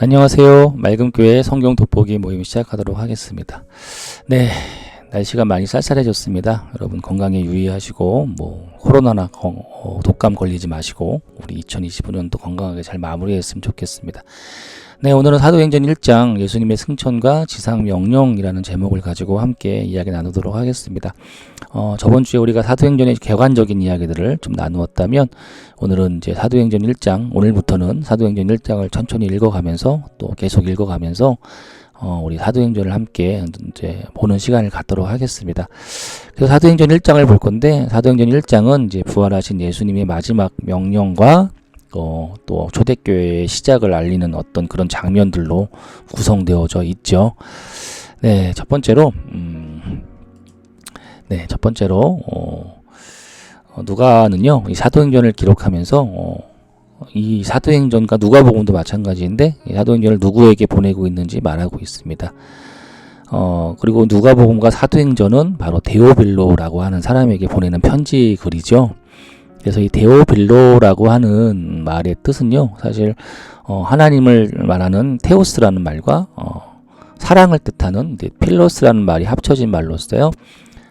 안녕하세요. 맑음교회 성경 돋보기 모임 시작하도록 하겠습니다. 네, 날씨가 많이 쌀쌀해졌습니다. 여러분 건강에 유의하시고 코로나나 독감 걸리지 마시고 우리 2025년도 건강하게 잘 마무리했으면 좋겠습니다. 네, 오늘은 사도행전 1장 예수님의 승천과 지상명령이라는 제목을 가지고 함께 이야기 나누도록 하겠습니다. 저번 주에 우리가 사도행전의 객관적인 이야기들을 좀 나누었다면 오늘은 이제 사도행전 1장, 오늘부터는 사도행전 1장을 천천히 읽어가면서 또 계속 읽어가면서 우리 사도행전을 함께 이제 보는 시간을 갖도록 하겠습니다. 그래서 사도행전 1장을 볼 건데, 사도행전 1장은 이제 부활하신 예수님의 마지막 명령과 또 초대교회의 시작을 알리는 어떤 그런 장면들로 구성되어져 있죠. 네, 첫 번째로 누가는요, 이 사도행전을 기록하면서 이 사도행전과 누가복음도 마찬가지인데 이 사도행전을 누구에게 보내고 있는지 말하고 있습니다. 그리고 누가복음과 사도행전은 바로 데오빌로라고 하는 사람에게 보내는 편지 글이죠. 그래서 이 데오빌로라고 하는 말의 뜻은요, 사실 하나님을 말하는 테오스라는 말과 사랑을 뜻하는 필로스라는 말이 합쳐진 말로써요,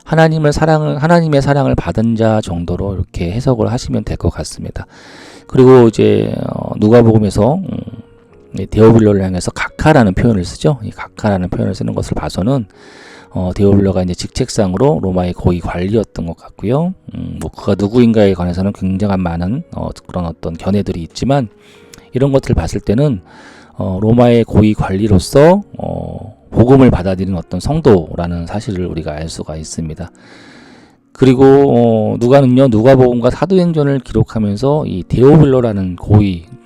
하나님의 사랑을 받은 자 정도로 이렇게 해석을 하시면 될 것 같습니다. 그리고 이제 누가복음에서 데오빌로를 향해서 각하라는 표현을 쓰죠. 이 각하라는 표현을 쓰는 것을 봐서는 데오빌로가 이제 직책상으로 로마의 고위 관리였던 것 같고요. 그가 누구인가에 관해서는 굉장한 많은 그런 어떤 견해들이 있지만, 이런 것들을 봤을 때는 로마의 고위 관리로서 복음을 받아들이는 어떤 성도라는 사실을 우리가 알 수가 있습니다. 그리고 누가는요, 누가복음과 사도행전을 기록하면서 이 데오빌로라는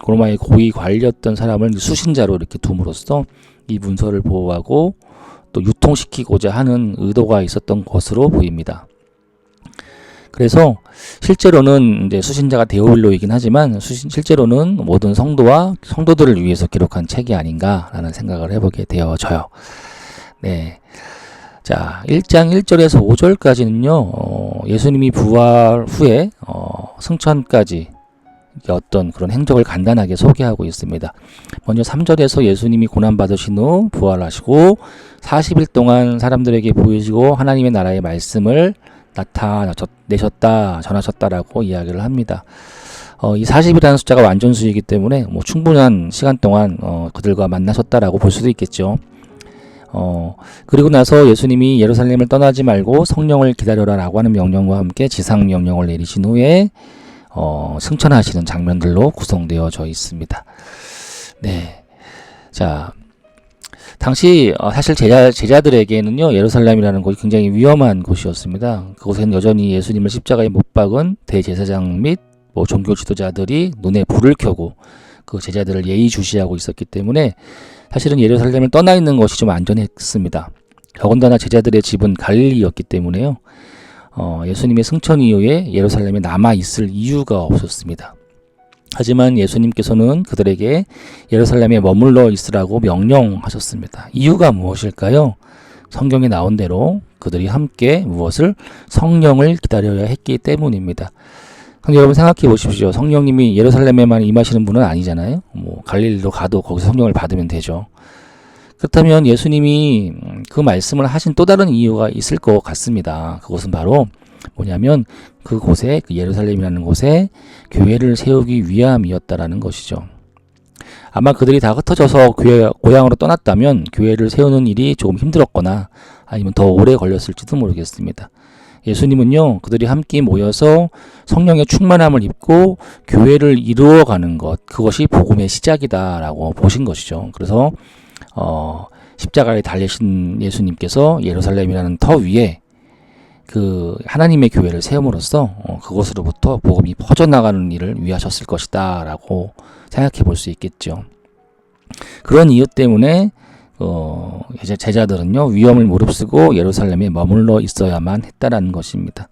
로마의 고위 관리였던 사람을 수신자로 이렇게 둠으로써 이 문서를 보호하고 또 유통시키고자 하는 의도가 있었던 것으로 보입니다. 그래서 실제로는 이제 수신자가 데오빌로이긴 하지만 실제로는 모든 성도들을 위해서 기록한 책이 아닌가라는 생각을 해보게 되어져요. 네. 자, 1장 1절에서 5절까지는요, 예수님이 부활 후에 승천까지 어떤 그런 행적을 간단하게 소개하고 있습니다. 먼저 3절에서 예수님이 고난받으신 후 부활하시고 40일 동안 사람들에게 보이시고 하나님의 나라의 말씀을 나타내셨다, 전하셨다라고 이야기를 합니다. 이 40이라는 숫자가 완전수이기 때문에 충분한 시간 동안 그들과 만나셨다라고 볼 수도 있겠죠. 그리고 나서 예수님이 예루살렘을 떠나지 말고 성령을 기다려라라고 하는 명령과 함께 지상명령을 내리신 후에 승천하시는 장면들로 구성되어져 있습니다. 네. 자, 당시 사실 제자들에게는요, 예루살렘이라는 곳이 굉장히 위험한 곳이었습니다. 그곳에는 여전히 예수님을 십자가에 못 박은 대제사장 및 종교 지도자들이 눈에 불을 켜고 그 제자들을 예의주시하고 있었기 때문에 사실은 예루살렘을 떠나 있는 것이 좀 안전했습니다. 더군다나 제자들의 집은 갈릴리였기 때문에요, 예수님의 승천 이후에 예루살렘에 남아 있을 이유가 없었습니다. 하지만 예수님께서는 그들에게 예루살렘에 머물러 있으라고 명령하셨습니다. 이유가 무엇일까요? 성경에 나온 대로 그들이 함께 무엇을? 성령을 기다려야 했기 때문입니다. 근데 여러분 생각해 보십시오. 성령님이 예루살렘에만 임하시는 분은 아니잖아요. 갈릴리로 가도 거기서 성령을 받으면 되죠. 그렇다면 예수님이 그 말씀을 하신 또 다른 이유가 있을 것 같습니다. 그것은 바로 뭐냐면 그곳에, 그 예루살렘이라는 곳에 교회를 세우기 위함이었다라는 것이죠. 아마 그들이 다 흩어져서 고향으로 떠났다면 교회를 세우는 일이 조금 힘들었거나 아니면 더 오래 걸렸을지도 모르겠습니다. 예수님은요, 그들이 함께 모여서 성령의 충만함을 입고 교회를 이루어가는 것, 그것이 복음의 시작이다라고 보신 것이죠. 그래서 십자가에 달리신 예수님께서 예루살렘이라는 터 위에 그 하나님의 교회를 세움으로써 그것으로부터 복음이 퍼져나가는 일을 위하셨을 것이다 라고 생각해 볼 수 있겠죠. 그런 이유 때문에 제자들은요, 위험을 무릅쓰고 예루살렘에 머물러 있어야만 했다라는 것입니다.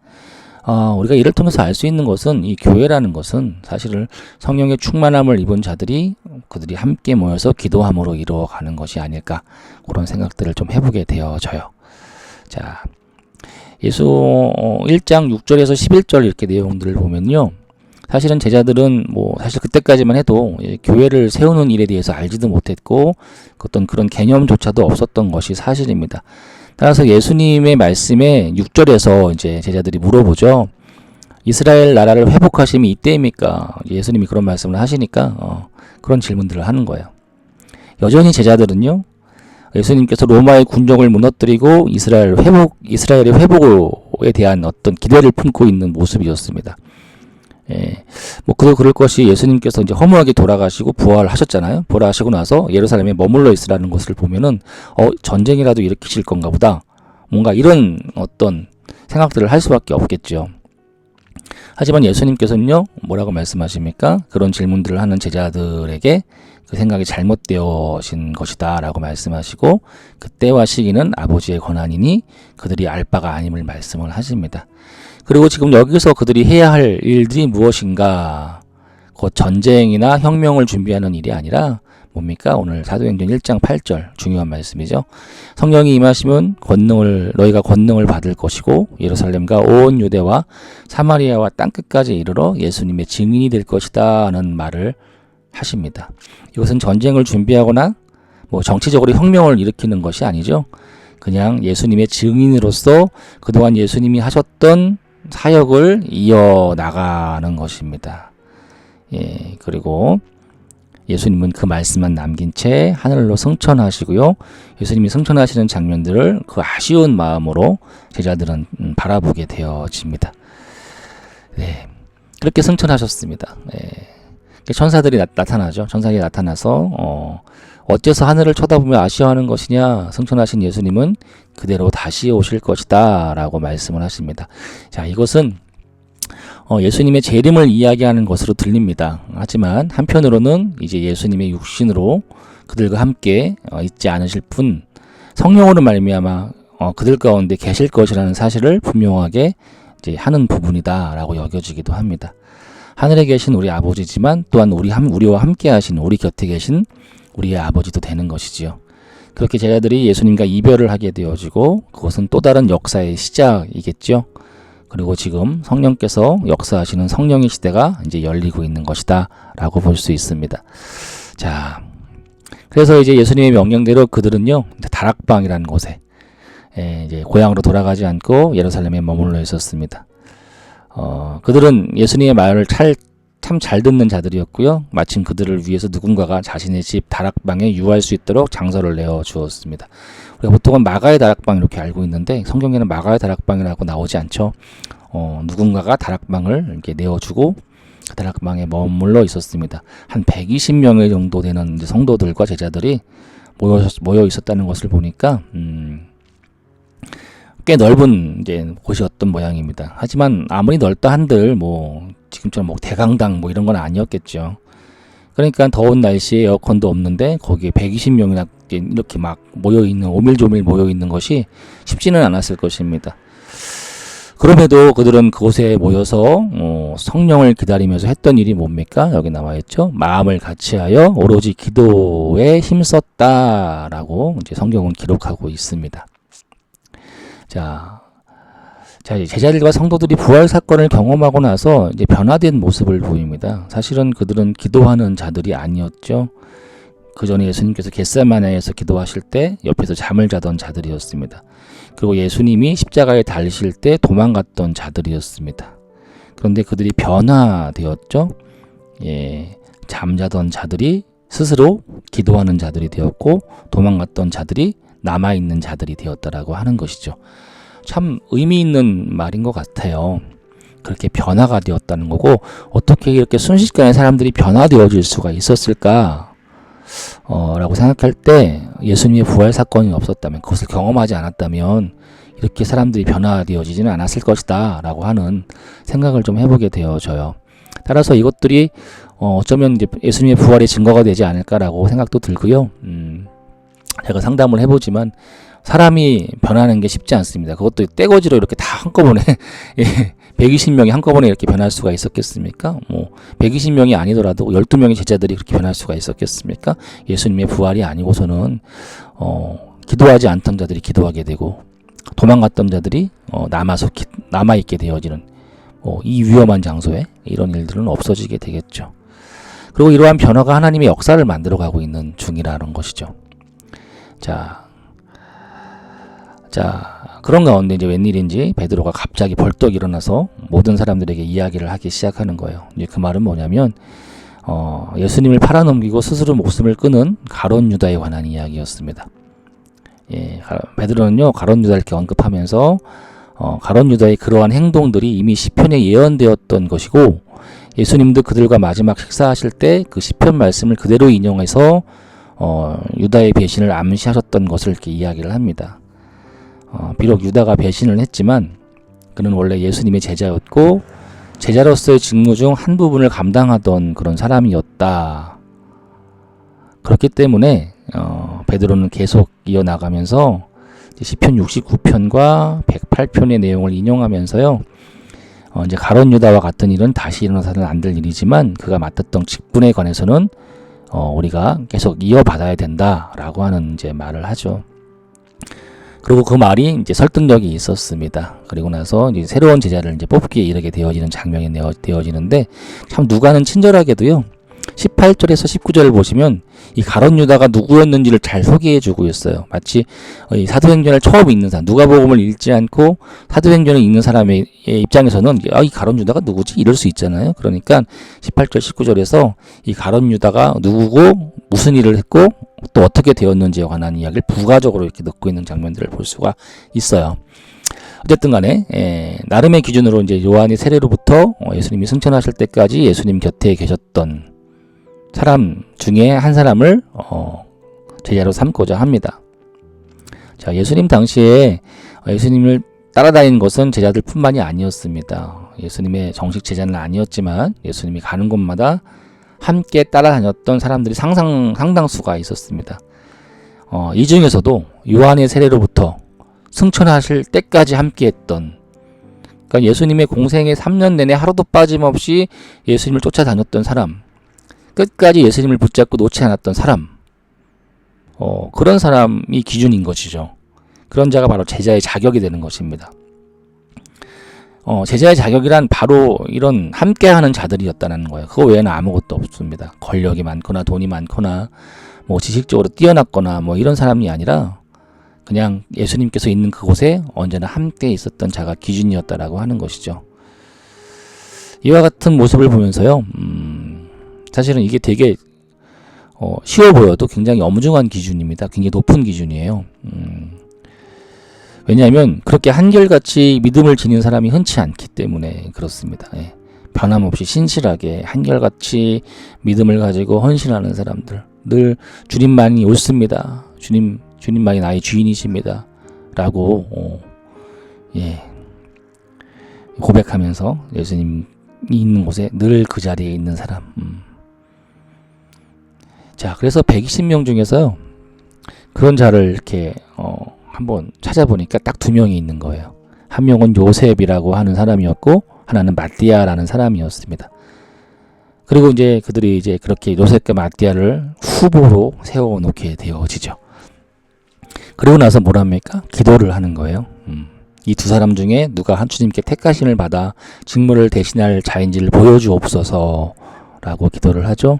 우리가 이를 통해서 알 수 있는 것은 이 교회라는 것은 사실은 성령의 충만함을 입은 자들이 그들이 함께 모여서 기도함으로 이루어가는 것이 아닐까, 그런 생각들을 좀 해보게 되어져요. 자, 예수 1장 6절에서 11절 이렇게 내용들을 보면요, 사실은 제자들은 사실 그때까지만 해도 교회를 세우는 일에 대해서 알지도 못했고 어떤 그런 개념조차도 없었던 것이 사실입니다. 따라서 예수님의 말씀에 6절에서 이제 제자들이 물어보죠. 이스라엘 나라를 회복하심이 이때입니까? 예수님이 그런 말씀을 하시니까 그런 질문들을 하는 거예요. 여전히 제자들은요, 예수님께서 로마의 군정을 무너뜨리고 이스라엘의 회복에 대한 어떤 기대를 품고 있는 모습이었습니다. 그럴 것이 예수님께서 이제 허무하게 돌아가시고 부활하셨잖아요. 부활하시고 나서 예루살렘에 머물러 있으라는 것을 보면은, 전쟁이라도 일으키실 건가 보다. 뭔가 이런 어떤 생각들을 할 수밖에 없겠죠. 하지만 예수님께서는요, 뭐라고 말씀하십니까? 그런 질문들을 하는 제자들에게 그 생각이 잘못되어진 것이다 라고 말씀하시고, 그때와 시기는 아버지의 권한이니 그들이 알 바가 아님을 말씀을 하십니다. 그리고 지금 여기서 그들이 해야 할 일들이 무엇인가? 곧 전쟁이나 혁명을 준비하는 일이 아니라 뭡니까? 오늘 사도행전 1장 8절 중요한 말씀이죠. 성령이 임하시면 너희가 권능을 받을 것이고 예루살렘과 온 유대와 사마리아와 땅끝까지 이르러 예수님의 증인이 될 것이다 하는 말을 하십니다. 이것은 전쟁을 준비하거나 정치적으로 혁명을 일으키는 것이 아니죠. 그냥 예수님의 증인으로서 그동안 예수님이 하셨던 사역을 이어나가는 것입니다. 그리고 예수님은 그 말씀만 남긴 채 하늘로 승천하시고요. 예수님이 승천하시는 장면들을 그 아쉬운 마음으로 제자들은 바라보게 되어집니다. 그렇게 승천하셨습니다. 천사들이 나타나죠. 천사들이 나타나서 어째서 하늘을 쳐다보며 아쉬워하는 것이냐? 승천하신 예수님은 그대로 다시 오실 것이다 라고 말씀을 하십니다. 자, 이것은 예수님의 재림을 이야기하는 것으로 들립니다. 하지만 한편으로는 이제 예수님의 육신으로 그들과 함께 있지 않으실 분, 성령으로 말미암아 그들 가운데 계실 것이라는 사실을 분명하게 이제 하는 부분이다라고 여겨지기도 합니다. 하늘에 계신 우리 아버지지만 또한 우리와 함께 하신 우리 곁에 계신 우리의 아버지도 되는 것이지요. 그렇게 제자들이 예수님과 이별을 하게 되어지고 그것은 또 다른 역사의 시작이겠죠. 그리고 지금 성령께서 역사하시는 성령의 시대가 이제 열리고 있는 것이다 라고 볼 수 있습니다. 자, 그래서 이제 예수님의 명령대로 그들은요, 다락방이라는 곳에 이제 고향으로 돌아가지 않고 예루살렘에 머물러 있었습니다. 그들은 예수님의 말을 참 잘 듣는 자들이었고요. 마침 그들을 위해서 누군가가 자신의 집 다락방에 유할 수 있도록 장소를 내어 주었습니다. 우리가 보통은 마가의 다락방 이렇게 알고 있는데 성경에는 마가의 다락방이라고 나오지 않죠. 누군가가 다락방을 이렇게 내어주고 그 다락방에 머물러 있었습니다. 한 120명의 정도 되는 성도들과 제자들이 모여 있었다는 것을 보니까 꽤 넓은 이제 곳이었던 모양입니다. 하지만 아무리 넓다 한들 지금처럼 대강당 이런 건 아니었겠죠. 그러니까 더운 날씨에 에어컨도 없는데 거기에 120명이나 이렇게 막 모여있는, 오밀조밀 모여있는 것이 쉽지는 않았을 것입니다. 그럼에도 그들은 그곳에 모여서 성령을 기다리면서 했던 일이 뭡니까? 여기 나와있죠. 마음을 같이하여 오로지 기도에 힘썼다라고 이제 성경은 기록하고 있습니다. 자, 제자들과 성도들이 부활 사건을 경험하고 나서 이제 변화된 모습을 보입니다. 사실은 그들은 기도하는 자들이 아니었죠. 그 전에 예수님께서 겟세마네에서 기도하실 때 옆에서 잠을 자던 자들이었습니다. 그리고 예수님이 십자가에 달리실 때 도망갔던 자들이었습니다. 그런데 그들이 변화되었죠. 잠자던 자들이 스스로 기도하는 자들이 되었고 도망갔던 자들이 남아있는 자들이 되었다라고 하는 것이죠. 참 의미 있는 말인 것 같아요. 그렇게 변화가 되었다는 거고 어떻게 이렇게 순식간에 사람들이 변화되어질 수가 있었을까? 라고 생각할 때 예수님의 부활 사건이 없었다면 그것을 경험하지 않았다면 이렇게 사람들이 변화되어지지는 않았을 것이다 라고 하는 생각을 좀 해보게 되어져요. 따라서 이것들이 어쩌면 이제 예수님의 부활의 증거가 되지 않을까라고 생각도 들고요. 제가 상담을 해보지만 사람이 변하는 게 쉽지 않습니다. 그것도 떼거지로 이렇게 다 한꺼번에 120명이 한꺼번에 이렇게 변할 수가 있었겠습니까? 120명이 아니더라도 12명의 제자들이 그렇게 변할 수가 있었겠습니까? 예수님의 부활이 아니고서는 기도하지 않던 자들이 기도하게 되고 도망갔던 자들이 남아있게 되어지는 이 위험한 장소에 이런 일들은 없어지게 되겠죠. 그리고 이러한 변화가 하나님의 역사를 만들어가고 있는 중이라는 것이죠. 자, 그런 가운데 이제 웬일인지 베드로가 갑자기 벌떡 일어나서 모든 사람들에게 이야기를 하기 시작하는 거예요. 이제 그 말은 뭐냐면 예수님을 팔아넘기고 스스로 목숨을 끊은 가룟 유다에 관한 이야기였습니다. 예, 베드로는요 가룟 유다를 이렇게 언급하면서 가룟 유다의 그러한 행동들이 이미 시편에 예언되었던 것이고 예수님도 그들과 마지막 식사하실 때 그 시편 말씀을 그대로 인용해서 유다의 배신을 암시하셨던 것을 이렇게 이야기를 합니다. 비록 유다가 배신을 했지만 그는 원래 예수님의 제자였고 제자로서의 직무 중 한 부분을 감당하던 그런 사람이었다. 그렇기 때문에 베드로는 계속 이어나가면서 시편 69편과 108편의 내용을 인용하면서요. 이제 가룟 유다와 같은 일은 다시 일어나서는 안 될 일이지만 그가 맡았던 직분에 관해서는 우리가 계속 이어받아야 된다라고 하는 이제 말을 하죠. 그리고 그 말이 이제 설득력이 있었습니다. 그리고 나서 이제 새로운 제자를 이제 뽑기에 이르게 되어지는 장면이 되어지는데 참 누가는 친절하게도요. 18절에서 19절을 보시면 이 가룟 유다가 누구였는지를 잘 소개해주고 있어요. 마치 이 사도행전을 처음 읽는 사람, 누가복음을 읽지 않고 사도행전을 읽는 사람의 입장에서는 이 가룟 유다가 누구지? 이럴 수 있잖아요. 그러니까 18절, 19절에서 이 가룟 유다가 누구고 무슨 일을 했고 또 어떻게 되었는지에 관한 이야기를 부가적으로 이렇게 넣고 있는 장면들을 볼 수가 있어요. 어쨌든 간에 나름의 기준으로 이제 요한의 세례로부터 예수님이 승천하실 때까지 예수님 곁에 계셨던 사람 중에 한 사람을 제자로 삼고자 합니다. 자, 예수님 당시에 예수님을 따라다니는 것은 제자들 뿐만이 아니었습니다. 예수님의 정식 제자는 아니었지만 예수님이 가는 곳마다 함께 따라다녔던 사람들이 상당수가 있었습니다. 이 중에서도 요한의 세례로부터 승천하실 때까지 함께했던, 그러니까 예수님의 공생의 3년 내내 하루도 빠짐없이 예수님을 쫓아다녔던 사람, 끝까지 예수님을 붙잡고 놓지 않았던 사람, 그런 사람이 기준인 것이죠. 그런 자가 바로 제자의 자격이 되는 것입니다. 제자의 자격이란 바로 이런 함께하는 자들이었다는 거예요. 그거 외에는 아무것도 없습니다. 권력이 많거나 돈이 많거나 뭐 지식적으로 뛰어났거나 뭐 이런 사람이 아니라 그냥 예수님께서 있는 그곳에 언제나 함께 있었던 자가 기준이었다라고 하는 것이죠. 이와 같은 모습을 보면서요. 사실은 이게 되게 쉬워 보여도 굉장히 엄중한 기준입니다. 굉장히 높은 기준이에요. 왜냐하면 그렇게 한결같이 믿음을 지닌 사람이 흔치 않기 때문에 그렇습니다. 예. 변함없이 신실하게 한결같이 믿음을 가지고 헌신하는 사람들, 늘 주님만이 옳습니다. 주님만이 나의 주인이십니다. 라고 고백하면서 예수님이 있는 곳에 늘 그 자리에 있는 사람. 자, 그래서 120명 중에서요, 그런 자를 이렇게 한번 찾아보니까 딱 2명이 있는 거예요. 한 명은 요셉이라고 하는 사람이었고 하나는 마띠아라는 사람이었습니다. 그리고 이제 그들이 이제 그렇게 요셉과 마띠아를 후보로 세워놓게 되어지죠. 그리고 나서 뭐랍니까? 기도를 하는 거예요. 이 두 사람 중에 누가 한 주님께 택하심을 받아 직무를 대신할 자인지를 보여주옵소서 라고 기도를 하죠.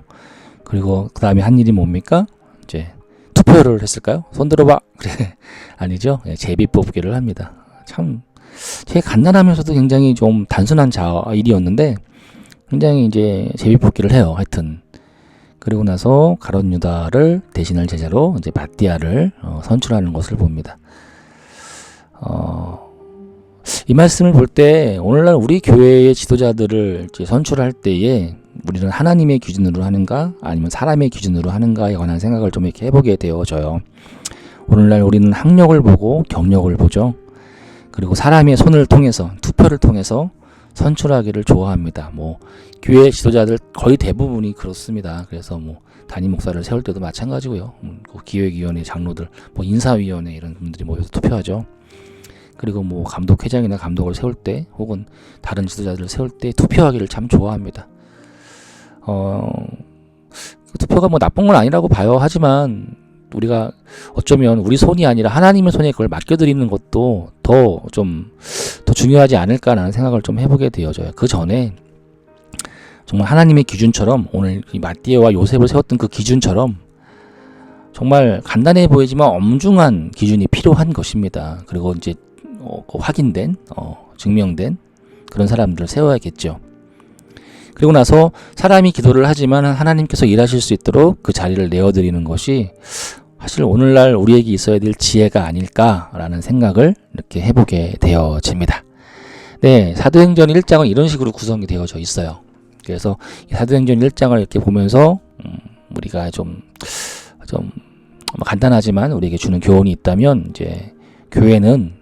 그리고 그 다음에 한 일이 뭡니까? 이제 투표를 했을까요? 손 들어봐. 그래. 아니죠. 제비 뽑기를 합니다. 참, 되게 간단하면서도 굉장히 좀 단순한 일이었는데, 굉장히 이제 제비 뽑기를 해요. 하여튼. 그리고 나서 가룟 유다를 대신할 제자로 이제 마띠아를 선출하는 것을 봅니다. 이 말씀을 볼 때 오늘날 우리 교회의 지도자들을 이제 선출할 때에 우리는 하나님의 기준으로 하는가 아니면 사람의 기준으로 하는가에 관한 생각을 좀 이렇게 해보게 되어져요. 오늘날 우리는 학력을 보고 경력을 보죠. 그리고 사람의 손을 통해서 투표를 통해서 선출하기를 좋아합니다. 뭐 교회 지도자들 거의 대부분이 그렇습니다. 그래서 뭐 담임 목사를 세울 때도 마찬가지고요. 기획위원회 장로들, 뭐 인사위원회 이런 분들이 모여서 투표하죠. 그리고 뭐 감독회장이나 감독을 세울 때 혹은 다른 지도자들을 세울 때 투표하기를 참 좋아합니다. 투표가 뭐 나쁜 건 아니라고 봐요. 하지만 우리가 어쩌면 우리 손이 아니라 하나님의 손에 그걸 맡겨드리는 것도 더 중요하지 않을까라는 생각을 좀 해보게 되어져요. 그 전에 정말 하나님의 기준처럼 오늘 이 마띠아와 요셉을 세웠던 그 기준처럼 정말 간단해 보이지만 엄중한 기준이 필요한 것입니다. 그리고 이제 확인된 증명된 그런 사람들을 세워야겠죠. 그리고 나서 사람이 기도를 하지만 하나님께서 일하실 수 있도록 그 자리를 내어드리는 것이 사실 오늘날 우리에게 있어야 될 지혜가 아닐까라는 생각을 이렇게 해보게 되어집니다. 네, 사도행전 1장은 이런 식으로 구성이 되어져 있어요. 그래서 사도행전 1장을 이렇게 보면서 우리가 좀 간단하지만 우리에게 주는 교훈이 있다면 이제 교회는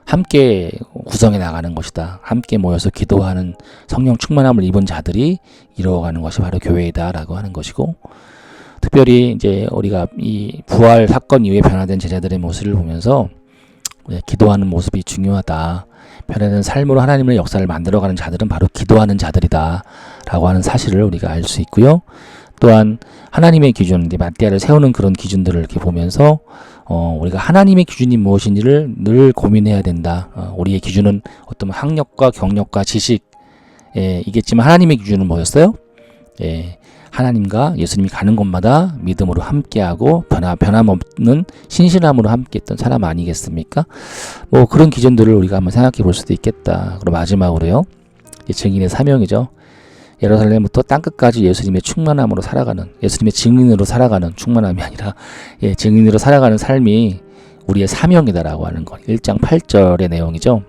함께 구성해 나가는 것이다. 함께 모여서 기도하는 성령 충만함을 입은 자들이 이루어가는 것이 바로 교회이다라고 하는 것이고, 특별히 이제 우리가 이 부활 사건 이후에 변화된 제자들의 모습을 보면서 기도하는 모습이 중요하다. 변화된 삶으로 하나님의 역사를 만들어가는 자들은 바로 기도하는 자들이다 라고 하는 사실을 우리가 알 수 있고요. 또한 하나님의 기준, 마띠아를 세우는 그런 기준들을 이렇게 보면서 우리가 하나님의 기준이 무엇인지를 늘 고민해야 된다. 우리의 기준은 어떤 학력과 경력과 지식이겠지만 하나님의 기준은 뭐였어요? 하나님과 예수님이 가는 곳마다 믿음으로 함께하고 변함없는 신실함으로 함께했던 사람 아니겠습니까? 뭐 그런 기준들을 우리가 한번 생각해 볼 수도 있겠다. 그리고 마지막으로요, 증인의 사명이죠. 예루살렘부터 땅끝까지 예수님의 충만함으로 살아가는, 예수님의 증인으로 살아가는, 충만함이 아니라 증인으로 살아가는 삶이 우리의 사명이다라고 하는 것. 1장 8절의 내용이죠.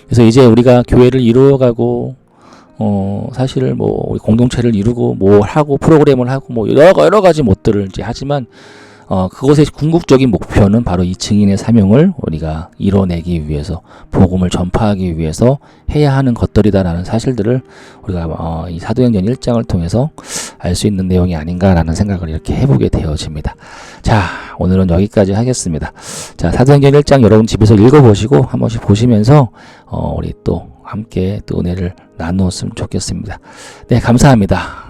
그래서 이제 우리가 교회를 이루어가고 사실 뭐 우리 공동체를 이루고 뭐 하고 프로그램을 하고 뭐 여러 가지 못들을 이제 하지만 그것의 궁극적인 목표는 바로 이 증인의 사명을 우리가 이뤄내기 위해서, 복음을 전파하기 위해서 해야 하는 것들이다라는 사실들을 우리가 이 사도행전 1장을 통해서 알 수 있는 내용이 아닌가라는 생각을 이렇게 해보게 되어집니다. 자, 오늘은 여기까지 하겠습니다. 자, 사도행전 1장 여러분 집에서 읽어보시고 한 번씩 보시면서 우리 또 함께 또 은혜를 나누었으면 좋겠습니다. 네, 감사합니다.